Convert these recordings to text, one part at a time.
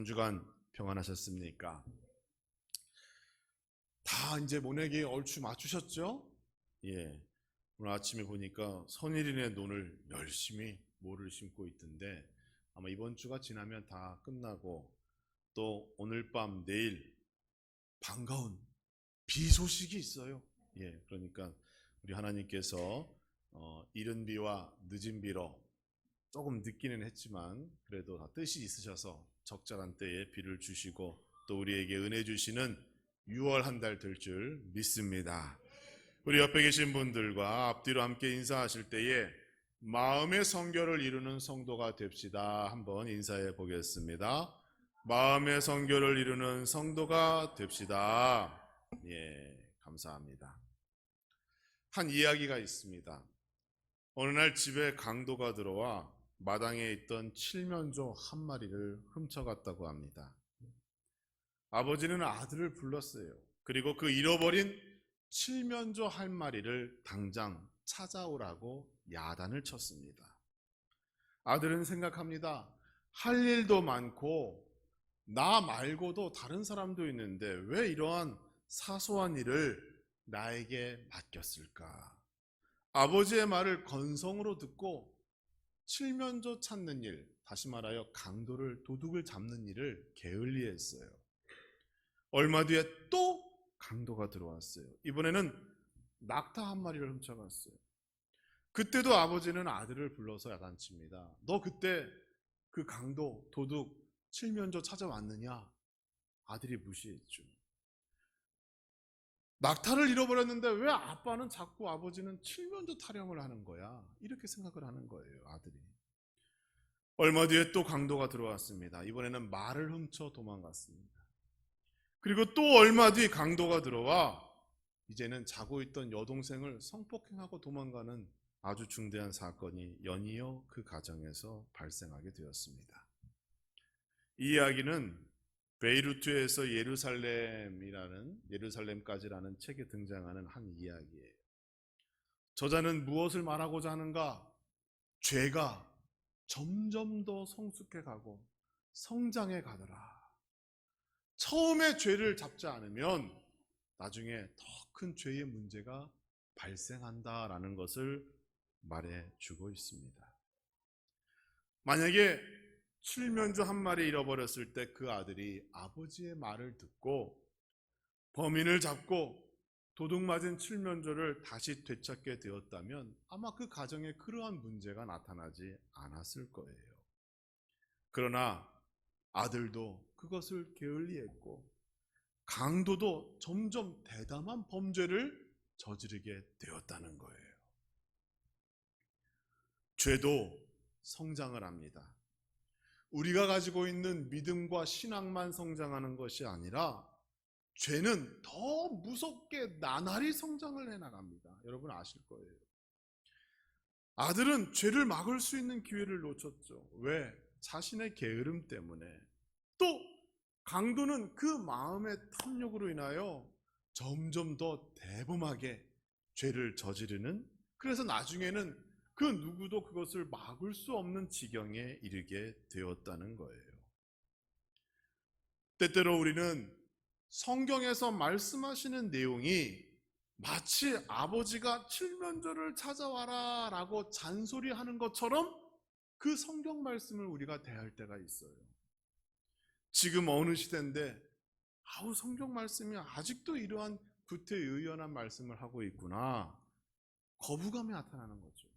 한 주간 평안하셨습니까? 다 이제 모내기에 얼추 맞추셨죠? 예. 오늘 아침에 보니까 선일인의 논을 열심히 모를 심고 있던데 아마 이번 주가 지나면 다 끝나고 또 오늘 밤 내일 반가운 비 소식이 있어요. 예. 그러니까 우리 하나님께서 이른 비와 늦은 비로 조금 늦기는 했지만 그래도 다 뜻이 있으셔서 적절한 때에 비를 주시고 또 우리에게 은혜 주시는 6월 한 달 될 줄 믿습니다. 우리 옆에 계신 분들과 앞뒤로 함께 인사하실 때에 마음의 성결을 이루는 성도가 됩시다. 한번 인사해 보겠습니다. 마음의 성결을 이루는 성도가 됩시다. 예, 감사합니다. 한 이야기가 있습니다. 어느 날 집에 강도가 들어와 마당에 있던 칠면조 한 마리를 훔쳐갔다고 합니다. 아버지는 아들을 불렀어요. 그리고 그 잃어버린 칠면조 한 마리를 당장 찾아오라고 야단을 쳤습니다. 아들은 생각합니다. 할 일도 많고 나 말고도 다른 사람도 있는데 왜 이러한 사소한 일을 나에게 맡겼을까? 아버지의 말을 건성으로 듣고 칠면조 찾는 일, 다시 말하여 강도를 도둑을 잡는 일을 게을리했어요. 얼마 뒤에 또 강도가 들어왔어요. 이번에는 낙타 한 마리를 훔쳐갔어요. 그때도 아버지는 아들을 불러서 야단칩니다. 너 그때 그 강도, 도둑, 칠면조 찾아왔느냐? 아들이 무시했죠. 낙타를 잃어버렸는데 왜 아빠는 자꾸 아버지는 칠면조 타령을 하는 거야? 이렇게 생각을 하는 거예요, 아들이. 얼마 뒤에 또 강도가 들어왔습니다. 이번에는 말을 훔쳐 도망갔습니다. 그리고 또 얼마 뒤 강도가 들어와 이제는 자고 있던 여동생을 성폭행하고 도망가는 아주 중대한 사건이 연이어 그 가정에서 발생하게 되었습니다. 이 이야기는 베이루트에서 예루살렘까지라는 책에 등장하는 한 이야기예요. 저자는 무엇을 말하고자 하는가? 죄가 점점 더 성숙해 가고 성장해 가더라. 처음에 죄를 잡지 않으면 나중에 더 큰 죄의 문제가 발생한다라는 것을 말해주고 있습니다. 만약에 칠면조 한 마리 잃어버렸을 때 그 아들이 아버지의 말을 듣고 범인을 잡고 도둑 맞은 칠면조를 다시 되찾게 되었다면 아마 그 가정에 그러한 문제가 나타나지 않았을 거예요. 그러나 아들도 그것을 게을리했고 강도도 점점 대담한 범죄를 저지르게 되었다는 거예요. 죄도 성장을 합니다. 우리가 가지고 있는 믿음과 신앙만 성장하는 것이 아니라 죄는 더 무섭게 나날이 성장을 해나갑니다. 여러분 아실 거예요. 아들은 죄를 막을 수 있는 기회를 놓쳤죠. 왜? 자신의 게으름 때문에. 또 강도는 그 마음의 탐욕으로 인하여 점점 더 대범하게 죄를 저지르는, 그래서 나중에는 그 누구도 그것을 막을 수 없는 지경에 이르게 되었다는 거예요. 때때로 우리는 성경에서 말씀하시는 내용이 마치 아버지가 칠면조를 찾아와라 라고 잔소리하는 것처럼 그 성경 말씀을 우리가 대할 때가 있어요. 지금 어느 시대인데 성경 말씀이 아직도 이러한 구태의연한 말씀을 하고 있구나, 거부감이 나타나는 거죠.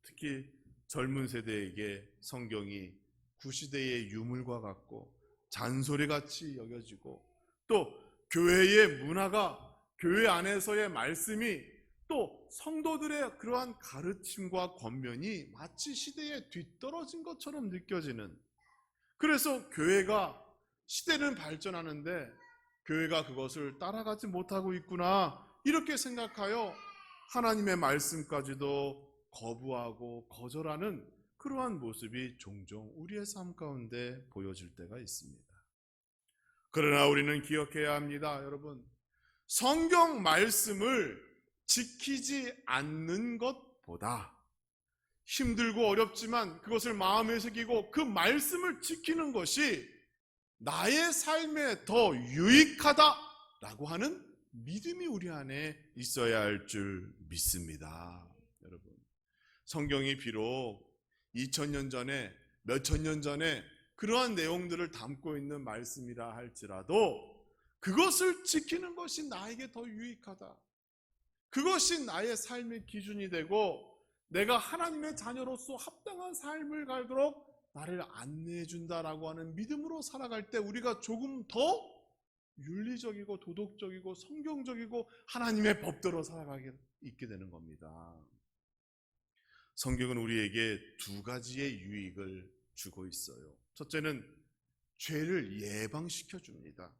특히 젊은 세대에게 성경이 구시대의 유물과 같고 잔소리같이 여겨지고 또 교회의 문화가, 교회 안에서의 말씀이 또 성도들의 그러한 가르침과 권면이 마치 시대에 뒤떨어진 것처럼 느껴지는, 그래서 교회가 시대는 발전하는데 교회가 그것을 따라가지 못하고 있구나 이렇게 생각하여 하나님의 말씀까지도 거부하고 거절하는 그러한 모습이 종종 우리의 삶 가운데 보여질 때가 있습니다. 그러나 우리는 기억해야 합니다. 여러분, 성경 말씀을 지키지 않는 것보다 힘들고 어렵지만 그것을 마음에 새기고 그 말씀을 지키는 것이 나의 삶에 더 유익하다라고 하는 믿음이 우리 안에 있어야 할 줄 믿습니다. 여러분, 성경이 비록 2000년 전에 몇천 년 전에 그러한 내용들을 담고 있는 말씀이라 할지라도 그것을 지키는 것이 나에게 더 유익하다. 그것이 나의 삶의 기준이 되고 내가 하나님의 자녀로서 합당한 삶을 살도록 나를 안내해 준다라고 하는 믿음으로 살아갈 때 우리가 조금 더 윤리적이고 도덕적이고 성경적이고 하나님의 법대로 살아가게 있게 되는 겁니다. 성경은 우리에게 두 가지의 유익을 주고 있어요. 첫째는 죄를 예방시켜 줍니다.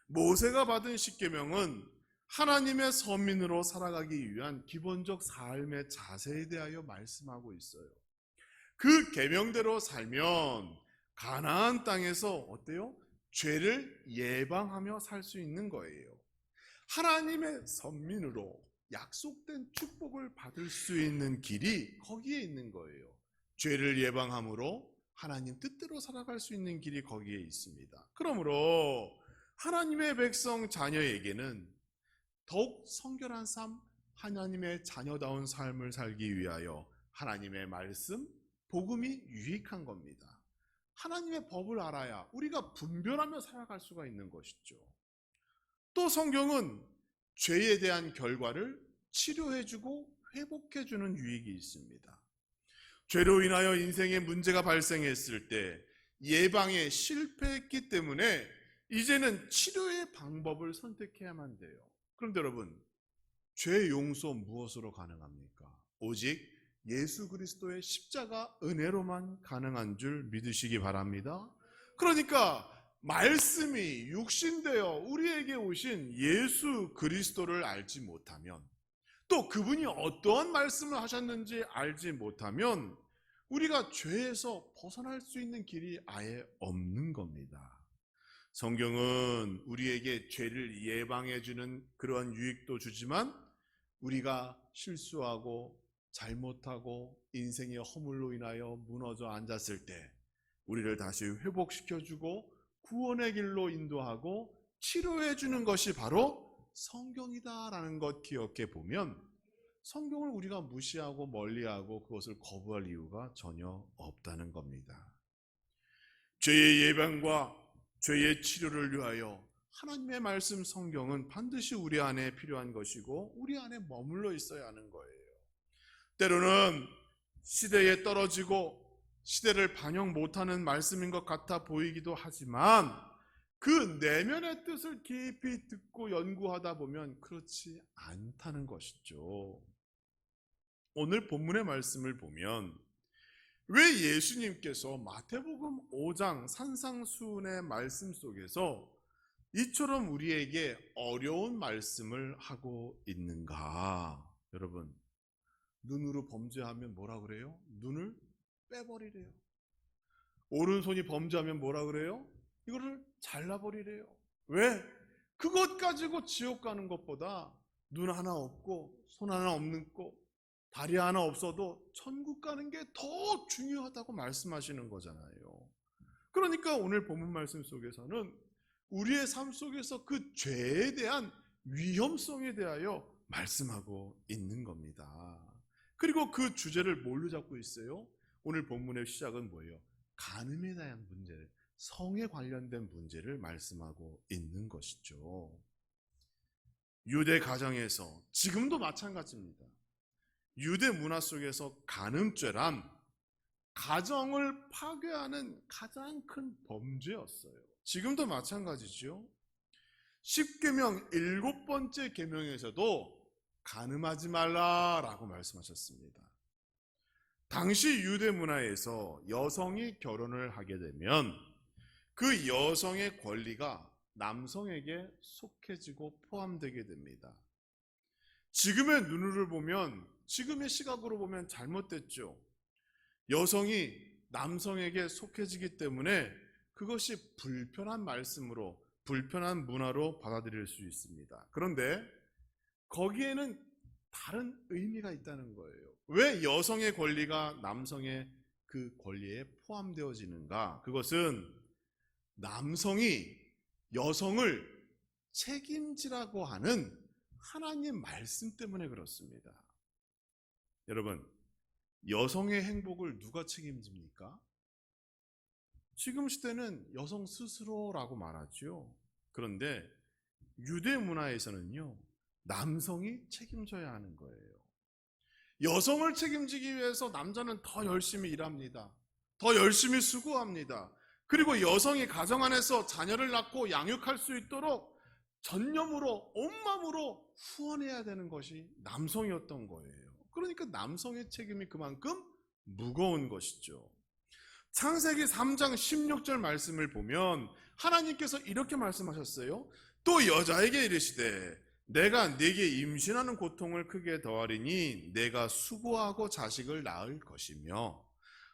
모세가 받은 십계명은 하나님의 서민으로 살아가기 위한 기본적 삶의 자세에 대하여 말씀하고 있어요. 그 계명대로 살면 가나안 땅에서 어때요? 죄를 예방하며 살 수 있는 거예요. 하나님의 선민으로 약속된 축복을 받을 수 있는 길이 거기에 있는 거예요. 죄를 예방함으로 하나님 뜻대로 살아갈 수 있는 길이 거기에 있습니다. 그러므로 하나님의 백성 자녀에게는 더욱 성결한 삶, 하나님의 자녀다운 삶을 살기 위하여 하나님의 말씀, 복음이 유익한 겁니다. 하나님의 법을 알아야 우리가 분별하며 살아갈 수가 있는 것이죠. 또 성경은 죄에 대한 결과를 치료해주고 회복해주는 유익이 있습니다. 죄로 인하여 인생에 문제가 발생했을 때 예방에 실패했기 때문에 이제는 치료의 방법을 선택해야만 돼요. 그런데 여러분, 죄 용서 무엇으로 가능합니까? 오직 예수 그리스도의 십자가 은혜로만 가능한 줄 믿으시기 바랍니다. 그러니까 말씀이 육신되어 우리에게 오신 예수 그리스도를 알지 못하면, 또 그분이 어떠한 말씀을 하셨는지 알지 못하면 우리가 죄에서 벗어날 수 있는 길이 아예 없는 겁니다. 성경은 우리에게 죄를 예방해 주는 그런 유익도 주지만 우리가 실수하고 잘못하고 인생의 허물로 인하여 무너져 앉았을 때 우리를 다시 회복시켜주고 구원의 길로 인도하고 치료해 주는 것이 바로 성경이다라는 것 기억해 보면 성경을 우리가 무시하고 멀리하고 그것을 거부할 이유가 전혀 없다는 겁니다. 죄의 예방과 죄의 치료를 위하여 하나님의 말씀 성경은 반드시 우리 안에 필요한 것이고 우리 안에 머물러 있어야 하는 거예요. 때로는 시대에 떨어지고 시대를 반영 못하는 말씀인 것 같아 보이기도 하지만 그 내면의 뜻을 깊이 듣고 연구하다 보면 그렇지 않다는 것이죠. 오늘 본문의 말씀을 보면 왜 예수님께서 마태복음 5장 산상수훈의 말씀 속에서 이처럼 우리에게 어려운 말씀을 하고 있는가? 여러분, 눈으로 범죄하면 뭐라 그래요? 눈을 빼버리래요. 오른손이 범죄하면 뭐라 그래요? 이거를 잘라버리래요. 왜? 그것 가지고 지옥 가는 것보다 눈 하나 없고 손 하나 없는 거, 다리 하나 없어도 천국 가는 게 더 중요하다고 말씀하시는 거잖아요. 그러니까 오늘 본문 말씀 속에서는 우리의 삶 속에서 그 죄에 대한 위험성에 대하여 말씀하고 있는 겁니다. 그리고 그 주제를 뭘로 잡고 있어요? 오늘 본문의 시작은 뭐예요? 간음에 대한 문제, 성에 관련된 문제를 말씀하고 있는 것이죠. 유대 가정에서 지금도 마찬가지입니다. 유대 문화 속에서 간음죄란 가정을 파괴하는 가장 큰 범죄였어요. 지금도 마찬가지죠. 10계명 7번째 계명에서도 간음하지 말라라고 말씀하셨습니다. 당시 유대 문화에서 여성이 결혼을 하게 되면 그 여성의 권리가 남성에게 속해지고 포함되게 됩니다. 지금의 눈으로 보면, 지금의 시각으로 보면 잘못됐죠. 여성이 남성에게 속해지기 때문에 그것이 불편한 말씀으로, 불편한 문화로 받아들일 수 있습니다. 그런데 거기에는 다른 의미가 있다는 거예요. 왜 여성의 권리가 남성의 그 권리에 포함되어지는가? 그것은 남성이 여성을 책임지라고 하는 하나님 말씀 때문에 그렇습니다. 여러분, 여성의 행복을 누가 책임집니까? 지금 시대는 여성 스스로라고 말하죠. 그런데 유대 문화에서는요, 남성이 책임져야 하는 거예요. 여성을 책임지기 위해서 남자는 더 열심히 일합니다. 더 열심히 수고합니다. 그리고 여성이 가정 안에서 자녀를 낳고 양육할 수 있도록 전념으로 온 마음으로 후원해야 되는 것이 남성이었던 거예요. 그러니까 남성의 책임이 그만큼 무거운 것이죠. 창세기 3장 16절 말씀을 보면 하나님께서 이렇게 말씀하셨어요. 또 여자에게 이르시되 내가 네게 임신하는 고통을 크게 더하리니 내가 수고하고 자식을 낳을 것이며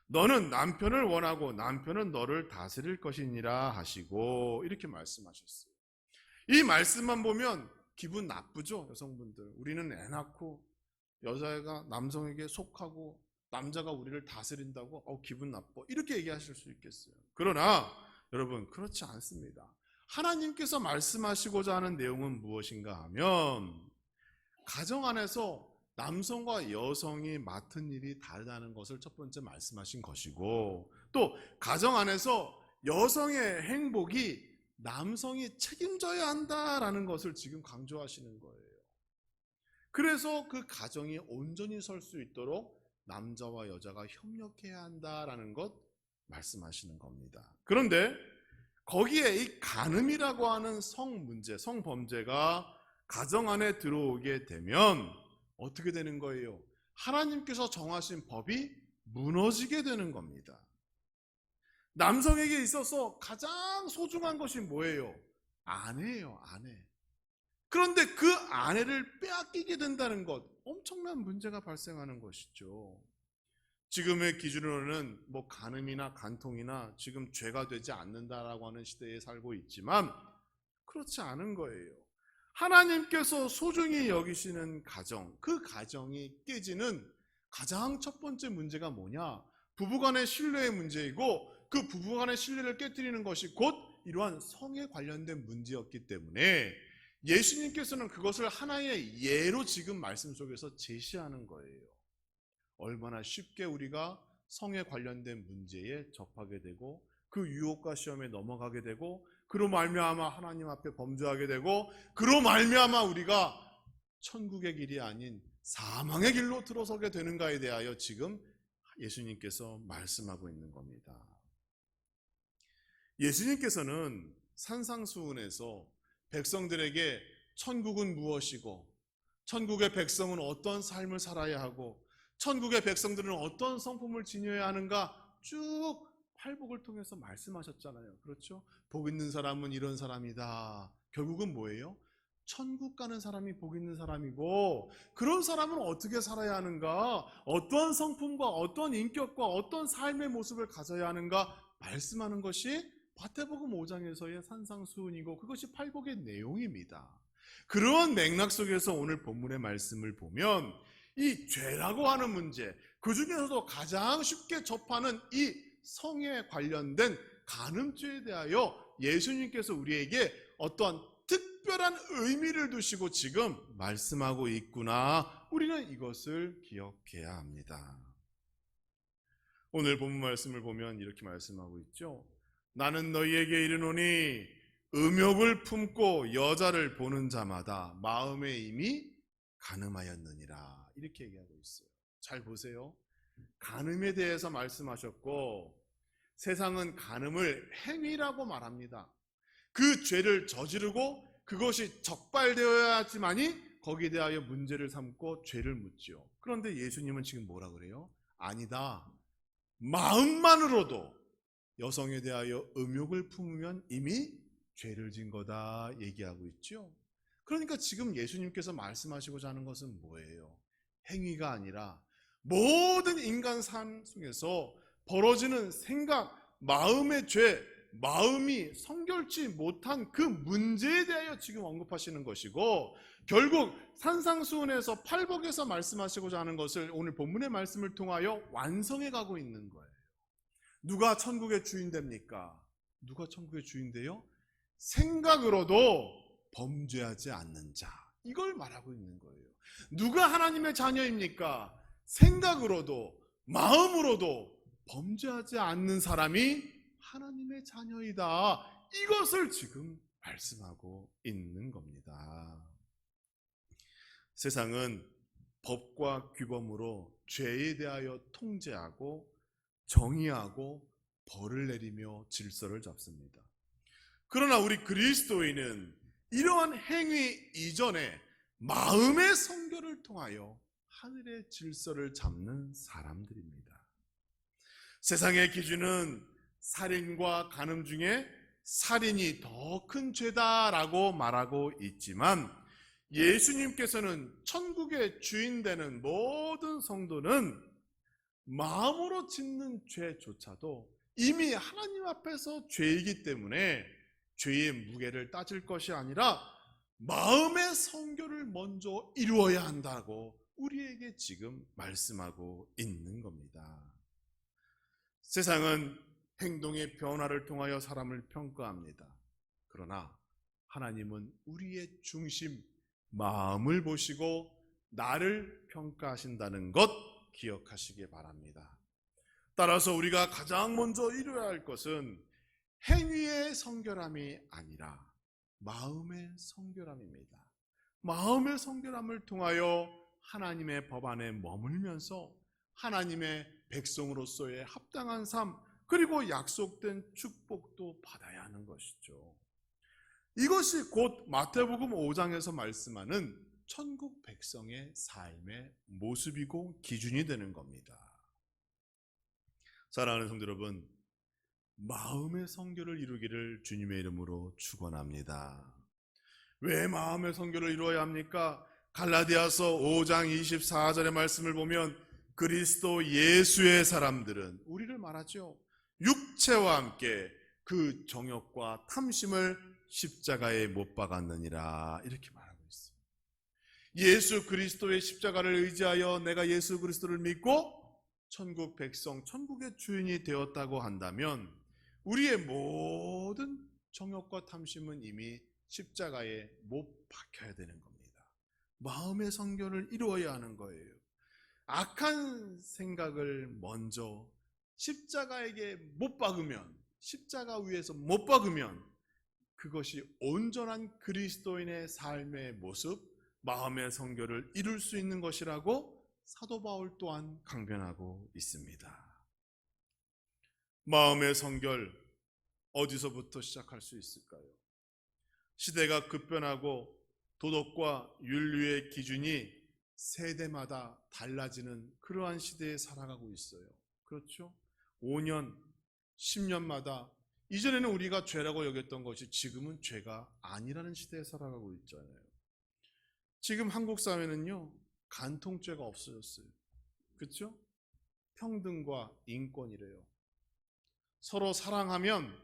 너는 남편을 원하고 남편은 너를 다스릴 것이니라 하시고 이렇게 말씀하셨어요. 이 말씀만 보면 기분 나쁘죠, 여성분들. 우리는 애 낳고 여자가 남성에게 속하고 남자가 우리를 다스린다고 기분 나빠 이렇게 얘기하실 수 있겠어요. 그러나 여러분 그렇지 않습니다. 하나님께서 말씀하시고자 하는 내용은 무엇인가 하면 가정 안에서 남성과 여성이 맡은 일이 다르다는 것을 첫 번째 말씀하신 것이고, 또 가정 안에서 여성의 행복이 남성이 책임져야 한다라는 것을 지금 강조하시는 거예요. 그래서 그 가정이 온전히 설 수 있도록 남자와 여자가 협력해야 한다라는 것 말씀하시는 겁니다. 그런데 거기에 이 간음이라고 하는 성 문제, 성범죄가 가정 안에 들어오게 되면 어떻게 되는 거예요? 하나님께서 정하신 법이 무너지게 되는 겁니다. 남성에게 있어서 가장 소중한 것이 뭐예요? 아내예요, 아내. 그런데 그 아내를 빼앗기게 된다는 것, 엄청난 문제가 발생하는 것이죠. 지금의 기준으로는 간음이나 간통이나 지금 죄가 되지 않는다라고 하는 시대에 살고 있지만 그렇지 않은 거예요. 하나님께서 소중히 여기시는 가정, 그 가정이 깨지는 가장 첫 번째 문제가 뭐냐? 부부간의 신뢰의 문제이고 그 부부간의 신뢰를 깨뜨리는 것이 곧 이러한 성에 관련된 문제였기 때문에 예수님께서는 그것을 하나의 예로 지금 말씀 속에서 제시하는 거예요. 얼마나 쉽게 우리가 성에 관련된 문제에 접하게 되고 그 유혹과 시험에 넘어가게 되고 그로 말미암아 하나님 앞에 범죄하게 되고 그로 말미암아 우리가 천국의 길이 아닌 사망의 길로 들어서게 되는가에 대하여 지금 예수님께서 말씀하고 있는 겁니다. 예수님께서는 산상수훈에서 백성들에게 천국은 무엇이고 천국의 백성은 어떤 삶을 살아야 하고 천국의 백성들은 어떤 성품을 지녀야 하는가 쭉 팔복을 통해서 말씀하셨잖아요. 그렇죠? 복 있는 사람은 이런 사람이다. 결국은 뭐예요? 천국 가는 사람이 복 있는 사람이고 그런 사람은 어떻게 살아야 하는가, 어떤 성품과 어떤 인격과 어떤 삶의 모습을 가져야 하는가 말씀하는 것이 마태복음 5장에서의 산상수훈이고 그것이 팔복의 내용입니다. 그런 맥락 속에서 오늘 본문의 말씀을 보면 이 죄라고 하는 문제, 그 중에서도 가장 쉽게 접하는 이 성에 관련된 간음죄에 대하여 예수님께서 우리에게 어떠한 특별한 의미를 두시고 지금 말씀하고 있구나. 우리는 이것을 기억해야 합니다. 오늘 본문 말씀을 보면 이렇게 말씀하고 있죠. 나는 너희에게 이르노니 음욕을 품고 여자를 보는 자마다 마음에 이미 간음하였느니라. 이렇게 얘기하고 있어요. 잘 보세요. 간음에 대해서 말씀하셨고 세상은 간음을 행위라고 말합니다. 그 죄를 저지르고 그것이 적발되어야지만이 거기에 대하여 문제를 삼고 죄를 묻지요. 그런데 예수님은 지금 뭐라 그래요? 아니다. 마음만으로도 여성에 대하여 음욕을 품으면 이미 죄를 진 거다 얘기하고 있죠. 그러니까 지금 예수님께서 말씀하시고자 하는 것은 뭐예요? 행위가 아니라 모든 인간 삶 속에서 벌어지는 생각, 마음의 죄, 마음이 성결치 못한 그 문제에 대하여 지금 언급하시는 것이고 결국 산상수훈에서 팔복에서 말씀하시고자 하는 것을 오늘 본문의 말씀을 통하여 완성해 가고 있는 거예요. 누가 천국의 주인 됩니까? 누가 천국의 주인데요? 생각으로도 범죄하지 않는 자. 이걸 말하고 있는 거예요. 누가 하나님의 자녀입니까? 생각으로도 마음으로도 범죄하지 않는 사람이 하나님의 자녀이다. 이것을 지금 말씀하고 있는 겁니다. 세상은 법과 규범으로 죄에 대하여 통제하고 정의하고 벌을 내리며 질서를 잡습니다. 그러나 우리 그리스도인은 이러한 행위 이전에 마음의 성결을 통하여 하늘의 질서를 잡는 사람들입니다. 세상의 기준은 살인과 간음 중에 살인이 더 큰 죄다라고 말하고 있지만 예수님께서는 천국의 주인 되는 모든 성도는 마음으로 짓는 죄조차도 이미 하나님 앞에서 죄이기 때문에 죄의 무게를 따질 것이 아니라 마음의 성결을 먼저 이루어야 한다고 우리에게 지금 말씀하고 있는 겁니다. 세상은 행동의 변화를 통하여 사람을 평가합니다. 그러나 하나님은 우리의 중심, 마음을 보시고 나를 평가하신다는 것 기억하시기 바랍니다. 따라서 우리가 가장 먼저 이루어야 할 것은 행위의 성결함이 아니라 마음의 성결함입니다. 마음의 성결함을 통하여 하나님의 법 안에 머물면서 하나님의 백성으로서의 합당한 삶, 그리고 약속된 축복도 받아야 하는 것이죠. 이것이 곧 마태복음 5장에서 말씀하는 천국 백성의 삶의 모습이고 기준이 되는 겁니다. 사랑하는 성도 여러분, 마음의 성결을 이루기를 주님의 이름으로 축원합니다. 왜 마음의 성결을 이루어야 합니까? 갈라디아서 5장 24절의 말씀을 보면 그리스도 예수의 사람들은, 우리를 말하죠, 육체와 함께 그 정욕과 탐심을 십자가에 못 박았느니라, 이렇게 말하고 있어요. 예수 그리스도의 십자가를 의지하여 내가 예수 그리스도를 믿고 천국 백성, 천국의 주인이 되었다고 한다면 우리의 모든 정욕과 탐심은 이미 십자가에 못 박혀야 되는 겁니다. 마음의 성결을 이루어야 하는 거예요. 악한 생각을 먼저 십자가에게 못 박으면, 십자가 위에서 못 박으면 그것이 온전한 그리스도인의 삶의 모습, 마음의 성결을 이룰 수 있는 것이라고 사도 바울 또한 강변하고 있습니다. 마음의 성결, 어디서부터 시작할 수 있을까요? 시대가 급변하고 도덕과 윤리의 기준이 세대마다 달라지는 그러한 시대에 살아가고 있어요. 그렇죠? 5년, 10년마다 이전에는 우리가 죄라고 여겼던 것이 지금은 죄가 아니라는 시대에 살아가고 있잖아요. 지금 한국 사회는요, 간통죄가 없어졌어요. 그렇죠? 평등과 인권이래요. 서로 사랑하면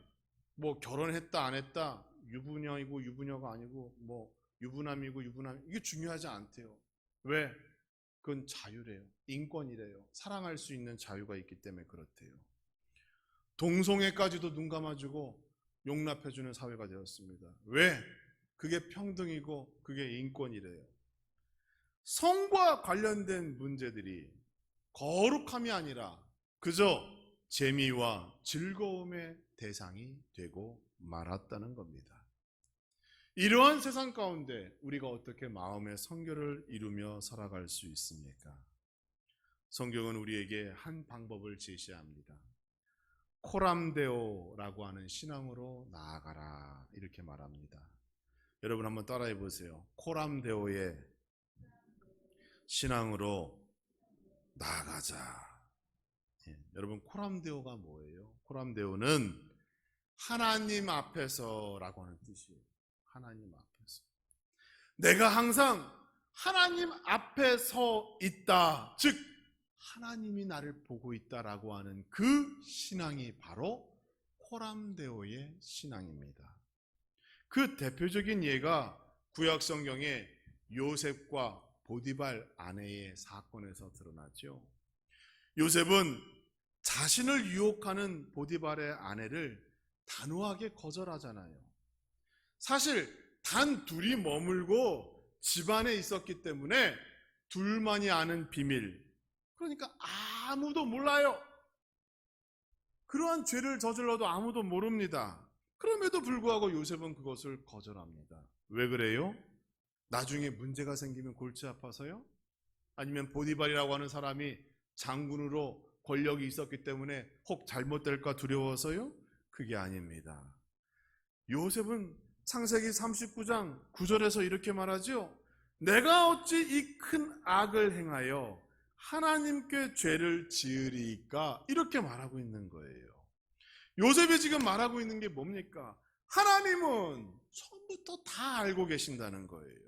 뭐 결혼했다 안 했다, 유부녀이고 유부녀가 아니고 뭐 유부남이고 유부남, 이게 중요하지 않대요. 왜? 그건 자유래요. 인권이래요. 사랑할 수 있는 자유가 있기 때문에 그렇대요. 동성애까지도 눈 감아주고 용납해주는 사회가 되었습니다. 왜? 그게 평등이고 그게 인권이래요. 성과 관련된 문제들이 거룩함이 아니라 그저 재미와 즐거움의 대상이 되고 말았다는 겁니다. 이러한 세상 가운데 우리가 어떻게 마음의 성결을 이루며 살아갈 수 있습니까? 성경은 우리에게 한 방법을 제시합니다. 코람데오라고 하는 신앙으로 나아가라, 이렇게 말합니다. 여러분 한번 따라해 보세요. 코람데오의 신앙으로 나아가자. 여러분, 코람데오가 뭐예요? 코람데오는 하나님 앞에서라고 하는 뜻이에요. 하나님 앞에서. 내가 항상 하나님 앞에 서 있다, 즉 하나님이 나를 보고 있다라고 하는 그 신앙이 바로 코람데오의 신앙입니다. 그 대표적인 예가 구약 성경의 요셉과 보디발 아내의 사건에서 드러나죠. 요셉은 자신을 유혹하는 보디발의 아내를 단호하게 거절하잖아요. 사실 단 둘이 머물고 집안에 있었기 때문에 둘만이 아는 비밀, 그러니까 아무도 몰라요. 그러한 죄를 저질러도 아무도 모릅니다. 그럼에도 불구하고 요셉은 그것을 거절합니다. 왜 그래요? 나중에 문제가 생기면 골치 아파서요? 아니면 보디발이라고 하는 사람이 장군으로 권력이 있었기 때문에 혹 잘못될까 두려워서요? 그게 아닙니다. 요셉은 창세기 39장 9절에서 이렇게 말하죠. 내가 어찌 이 큰 악을 행하여 하나님께 죄를 지으리까? 이렇게 말하고 있는 거예요. 요셉이 지금 말하고 있는 게 뭡니까? 하나님은 처음부터 다 알고 계신다는 거예요.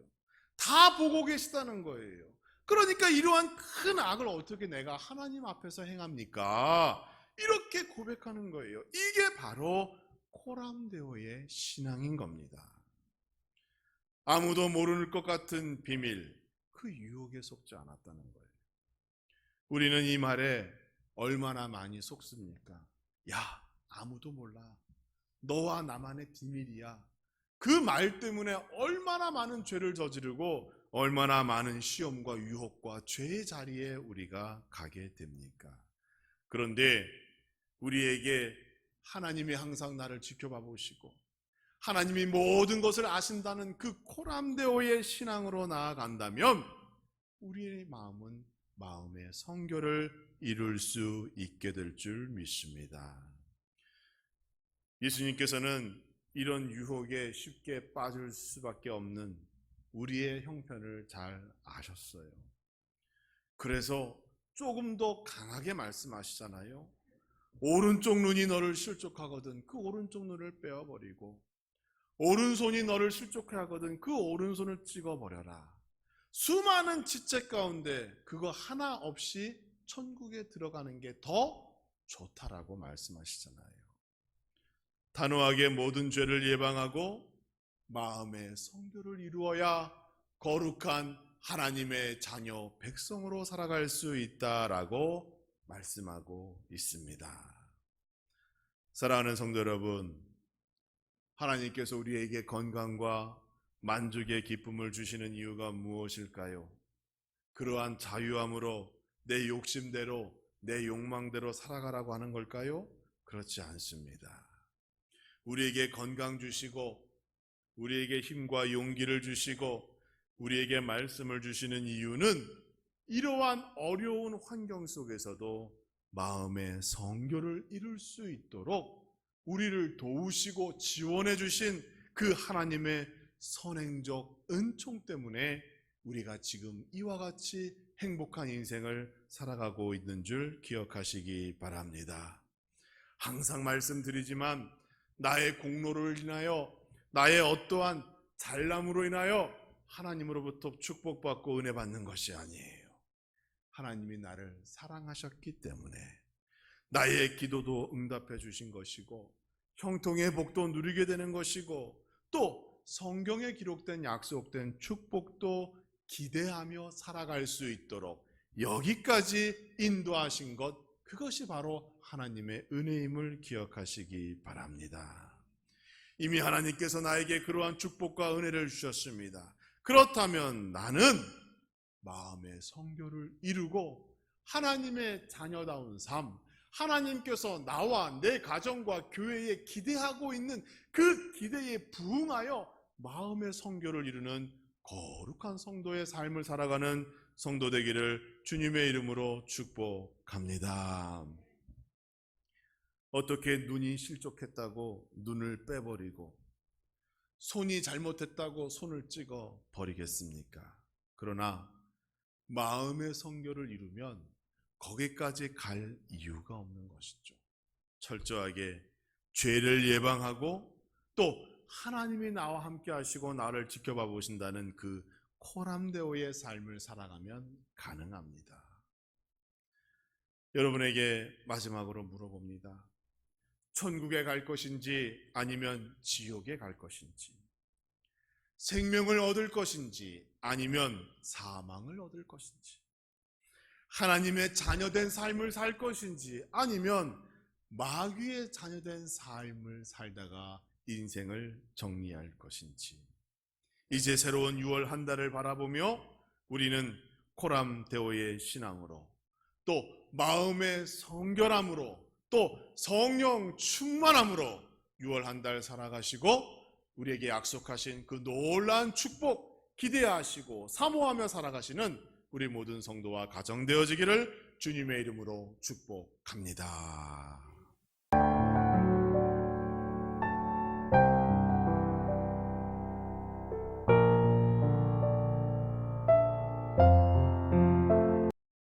다 보고 계시다는 거예요. 그러니까 이러한 큰 악을 어떻게 내가 하나님 앞에서 행합니까? 이렇게 고백하는 거예요. 이게 바로 코람데오의 신앙인 겁니다. 아무도 모를 것 같은 비밀, 그 유혹에 속지 않았다는 거예요. 우리는 이 말에 얼마나 많이 속습니까? 야, 아무도 몰라. 너와 나만의 비밀이야. 그 말 때문에 얼마나 많은 죄를 저지르고 얼마나 많은 시험과 유혹과 죄의 자리에 우리가 가게 됩니까? 그런데 우리에게 하나님이 항상 나를 지켜봐 보시고 하나님이 모든 것을 아신다는 그 코람데오의 신앙으로 나아간다면 우리의 마음은 마음의 성결을 이룰 수 있게 될 줄 믿습니다. 예수님께서는 이런 유혹에 쉽게 빠질 수밖에 없는 우리의 형편을 잘 아셨어요. 그래서 조금 더 강하게 말씀하시잖아요. 오른쪽 눈이 너를 실족하거든 그 오른쪽 눈을 빼어버리고 오른손이 너를 실족해 하거든 그 오른손을 찍어버려라. 수많은 지책 가운데 그거 하나 없이 천국에 들어가는 게 더 좋다라고 말씀하시잖아요. 단호하게 모든 죄를 예방하고 마음의 성결을 이루어야 거룩한 하나님의 자녀 백성으로 살아갈 수 있다라고 말씀하고 있습니다. 사랑하는 성도 여러분, 하나님께서 우리에게 건강과 만족의 기쁨을 주시는 이유가 무엇일까요? 그러한 자유함으로 내 욕심대로 내 욕망대로 살아가라고 하는 걸까요? 그렇지 않습니다. 우리에게 건강 주시고 우리에게 힘과 용기를 주시고 우리에게 말씀을 주시는 이유는 이러한 어려운 환경 속에서도 마음의 성결을 이룰 수 있도록 우리를 도우시고 지원해 주신 그 하나님의 선행적 은총 때문에 우리가 지금 이와 같이 행복한 인생을 살아가고 있는 줄 기억하시기 바랍니다. 항상 말씀드리지만 나의 공로를 인하여 나의 어떠한 잘남으로 인하여 하나님으로부터 축복받고 은혜 받는 것이 아니에요. 하나님이 나를 사랑하셨기 때문에 나의 기도도 응답해 주신 것이고 형통의 복도 누리게 되는 것이고 또 성경에 기록된 약속된 축복도 기대하며 살아갈 수 있도록 여기까지 인도하신 것, 그것이 바로 하나님의 은혜임을 기억하시기 바랍니다. 이미 하나님께서 나에게 그러한 축복과 은혜를 주셨습니다. 그렇다면 나는 마음의 성결을 이루고 하나님의 자녀다운 삶, 하나님께서 나와 내 가정과 교회에 기대하고 있는 그 기대에 부응하여 마음의 성결을 이루는 거룩한 성도의 삶을 살아가는 성도 되기를 주님의 이름으로 축복합니다. 어떻게 눈이 실족했다고 눈을 빼버리고 손이 잘못했다고 손을 찍어 버리겠습니까? 그러나 마음의 성결을 이루면 거기까지 갈 이유가 없는 것이죠. 철저하게 죄를 예방하고 또 하나님이 나와 함께 하시고 나를 지켜봐 보신다는 그 코람데오의 삶을 살아가면 가능합니다. 여러분에게 마지막으로 물어봅니다. 천국에 갈 것인지 아니면 지옥에 갈 것인지, 생명을 얻을 것인지 아니면 사망을 얻을 것인지, 하나님의 자녀된 삶을 살 것인지 아니면 마귀의 자녀된 삶을 살다가 인생을 정리할 것인지, 이제 새로운 6월 한 달을 바라보며 우리는 코람데오의 신앙으로, 또 마음의 성결함으로, 또 성령 충만함으로 6월 한 달 살아가시고 우리에게 약속하신 그 놀라운 축복 기대하시고 사모하며 살아가시는 우리 모든 성도와 가정되어지기를 주님의 이름으로 축복합니다.